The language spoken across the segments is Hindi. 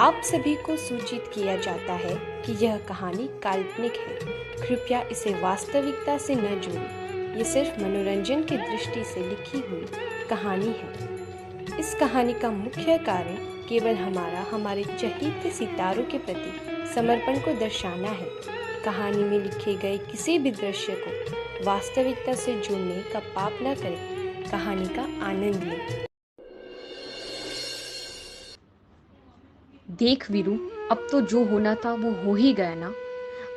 आप सभी को सूचित किया जाता है कि यह कहानी काल्पनिक है। कृपया इसे वास्तविकता से न जोड़ें। ये सिर्फ मनोरंजन की दृष्टि से लिखी हुई कहानी है। इस कहानी का मुख्य कारण केवल हमारे चहेते सितारों के प्रति समर्पण को दर्शाना है। कहानी में लिखे गए किसी भी दृश्य को वास्तविकता से जोड़ने का पाप न करें। कहानी का आनंद लें। देख वीरू, अब तो जो होना था वो हो ही गया ना।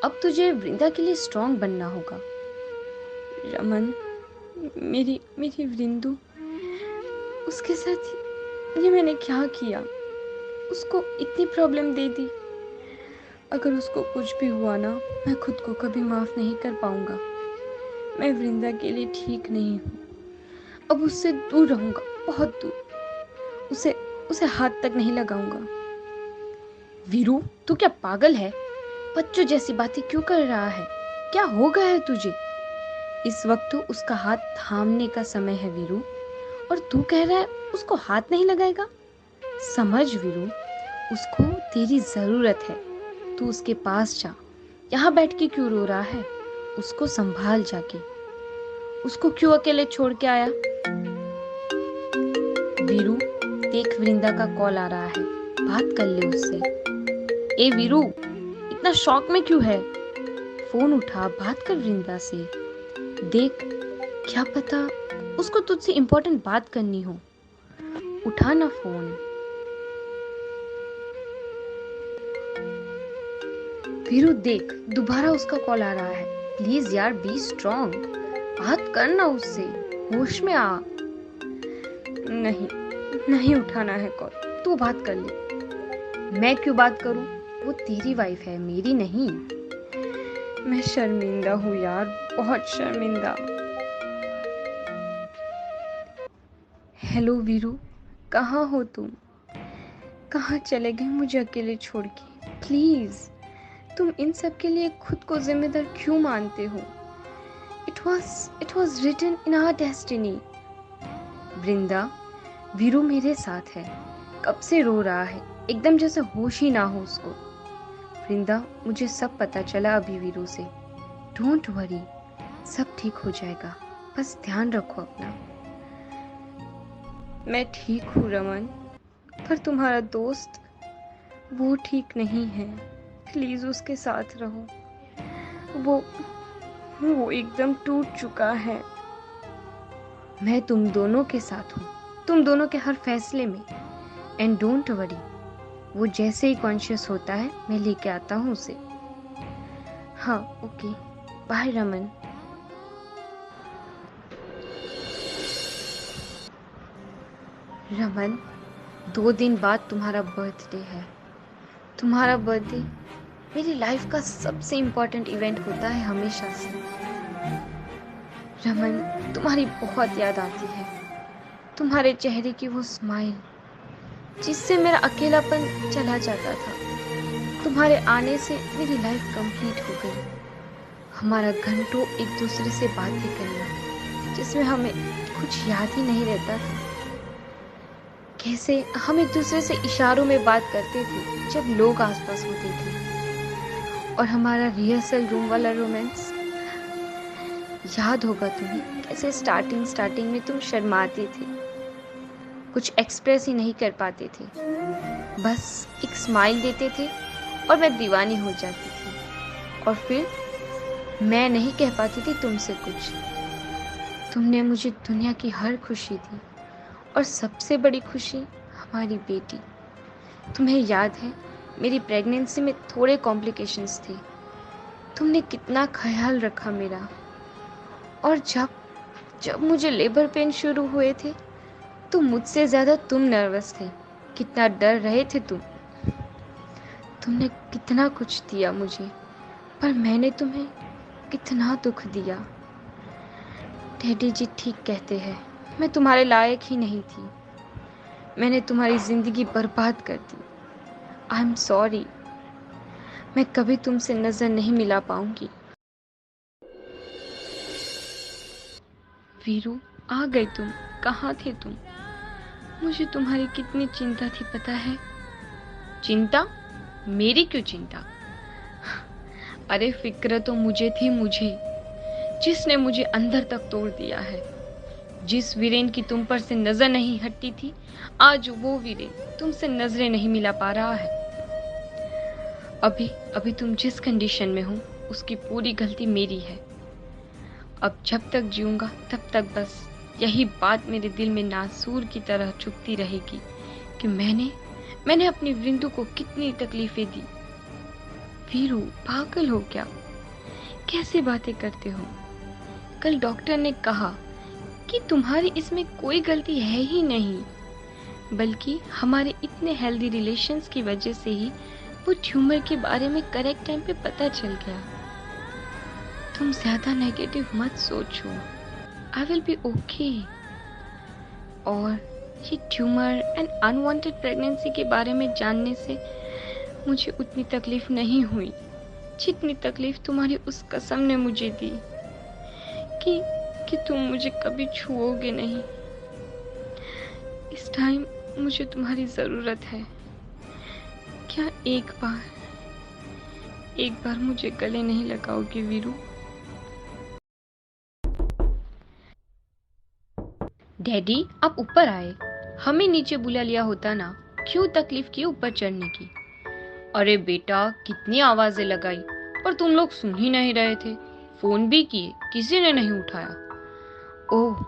अब तुझे वृंदा के लिए स्ट्रांग बनना होगा। रमन, मेरी मेरी वृंदु, उसके साथ ये मैंने क्या किया? उसको इतनी प्रॉब्लम दे दी। अगर उसको कुछ भी हुआ ना, मैं खुद को कभी माफ़ नहीं कर पाऊंगा। मैं वृंदा के लिए ठीक नहीं हूँ। अब उससे दूर रहूंगा, बहुत दूर। उसे उसे हाथ तक नहीं लगाऊंगा। वीरू, तू क्या पागल है? बच्चों जैसी बातें क्यों कर रहा है? क्या हो गया है तुझे? इस वक्त तो उसका हाथ थामने का समय है वीरू, और तू कह रहा है उसको हाथ नहीं लगाएगा? समझ वीरू, उसको तेरी जरूरत है। तू उसके पास जा। यहाँ बैठ के क्यों रो रहा है? उसको संभाल जाके। उसको क्यों अकेले छोड़ के आया? वीरू, देख वृंदा का कॉल आ रहा है, बात कर ले उससे। ए वीरू, इतना शौक में क्यों है? फोन उठा, बात कर वृंदा से। देख, क्या पता उसको तुझसे इंपॉर्टेंट बात करनी हो। उठा ना फोन। वीरू देख, दोबारा उसका कॉल आ रहा है। प्लीज यार, बी स्ट्रांग। बात करना उससे, होश में आ। नहीं, नहीं उठाना है कॉल। तू बात कर ले। मैं क्यों बात करूं? वो तेरी वाइफ है, मेरी नहीं। मैं शर्मिंदा हूँ यार, बहुत शर्मिंदा। हेलो वीरू, कहाँ हो तुम? कहाँ चले गए मुझे अकेले छोड़ के? प्लीज, तुम इन सब के लिए खुद को जिम्मेदार क्यों मानते हो? It was written in our destiny. Vrinda, Veeru मेरे साथ है। कब से रो रहा है, एकदम जैसे होश ही ना हो उसको। वृंदा, मुझे सब पता चला अभी वीरू से। डोंट वरी, सब ठीक हो जाएगा। बस ध्यान रखो अपना। मैं ठीक हूँ रमन, पर तुम्हारा दोस्त वो ठीक नहीं है। प्लीज उसके साथ रहो। वो वो एकदम टूट चुका है। मैं तुम दोनों के साथ हूँ, तुम दोनों के हर फैसले में। एंड डोंट वरी, वो जैसे ही कॉन्शियस होता है मैं लेके आता हूँ उसे। हाँ, ओके, बाय रमन। रमन, 2 दिन बाद तुम्हारा बर्थडे है। तुम्हारा बर्थडे मेरी लाइफ का सबसे इम्पोर्टेंट इवेंट होता है हमेशा से। रमन, तुम्हारी बहुत याद आती है। तुम्हारे चेहरे की वो स्माइल जिससे मेरा अकेलापन चला जाता था। तुम्हारे आने से मेरी लाइफ कंप्लीट हो गई। हमारा घंटों एक दूसरे से बातें करना, जिसमें हमें कुछ याद ही नहीं रहता था। कैसे हम एक दूसरे से इशारों में बात करते थे जब लोग आसपास होते थे। और हमारा रिहर्सल रूम वाला रोमांस याद होगा तुम्हें, कैसे स्टार्टिंग में तुम शर्माते थे, कुछ एक्सप्रेस ही नहीं कर पाते थे। बस एक स्माइल देते थे और मैं दीवानी हो जाती थी। और फिर मैं नहीं कह पाती थी तुमसे कुछ। तुमने मुझे दुनिया की हर खुशी दी, और सबसे बड़ी खुशी हमारी बेटी। तुम्हें याद है, मेरी प्रेगनेंसी में थोड़े कॉम्प्लिकेशंस थे। तुमने कितना ख्याल रखा मेरा। और जब जब मुझे लेबर पेन शुरू हुए थे, तो मुझसे ज़्यादा तुम नर्वस थे। कितना डर रहे थे तुम। तुमने कितना कुछ दिया मुझे, पर मैंने तुम्हें कितना दुख दिया। डैडी जी ठीक कहते हैं, मैं तुम्हारे लायक ही नहीं थी। मैंने तुम्हारी ज़िंदगी बर्बाद कर दी। I am sorry. मैं कभी तुमसे नज़र नहीं मिला पाऊंगी। वीरू, आ गई तुम। कहाँ थे तुम? मुझे तुम्हारी कितनी चिंता थी पता है? चिंता? मेरी क्यों चिंता? अरे फिक्र तो मुझे थी, मुझे, जिसने मुझे अंदर तक तोड़ दिया है। जिस वीरेन की तुम पर से नजर नहीं हटती थी, आज वो वीरेन तुमसे नजरें नहीं मिला पा रहा है। अभी अभी तुम जिस कंडीशन में हो उसकी पूरी गलती मेरी है। अब जब तक जीऊंगा तब तक बस यही बात मेरे दिल में नासूर की तरह चुभती रहेगी कि मैंने अपनी वृंदु को कितनी तकलीफें दी। वीरू, पागल हो क्या? कैसी बातें करते हो? कल डॉक्टर ने कहा कि तुम्हारी इसमें कोई गलती है ही नहीं, बल्कि हमारे इतने हेल्दी रिलेशंस की वजह से ही वो ट्यूमर के बारे में करेक्ट टाइम पे पता चल गया। तुम ज्यादा नेगेटिव मत सोचो, आई विल बी ओके। और ये ट्यूमर एंड अनवांटेड प्रेगनेंसी के बारे में जानने से मुझे उतनी तकलीफ नहीं हुई जितनी तकलीफ तुम्हारी उस कसम ने मुझे दी कि तुम मुझे कभी छुओगे नहीं। इस टाइम मुझे तुम्हारी जरूरत है। क्या एक बार मुझे गले नहीं लगाओगे वीरू? डैडी, आप ऊपर आए, हमें नीचे बुला लिया होता ना, क्यों तकलीफ की ऊपर चढ़ने की? अरे बेटा, कितनी आवाजें लगाई पर तुम लोग सुन ही नहीं रहे थे। फोन भी किए, किसी ने नहीं उठाया। ओह,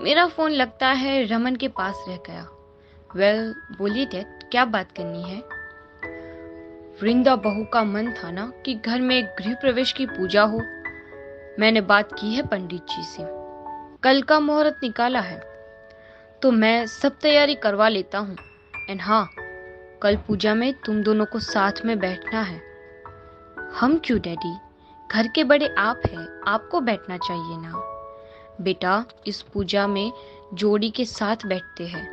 मेरा फोन लगता है रमन के पास रह गया। वेल, बोलिए डैड, क्या बात करनी है? वृंदा बहू का मन था ना कि घर में गृह प्रवेश की पूजा हो। मैंने बात की है पंडित जी से, कल का मुहूर्त निकाला है, तो मैं सब तैयारी करवा लेता हूँ। एंड हाँ, कल पूजा में तुम दोनों को साथ में बैठना है। हम क्यों डैडी? घर के बड़े आप हैं, आपको बैठना चाहिए ना। बेटा, इस पूजा में जोड़ी के साथ बैठते हैं,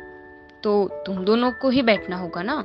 तो तुम दोनों को ही बैठना होगा ना।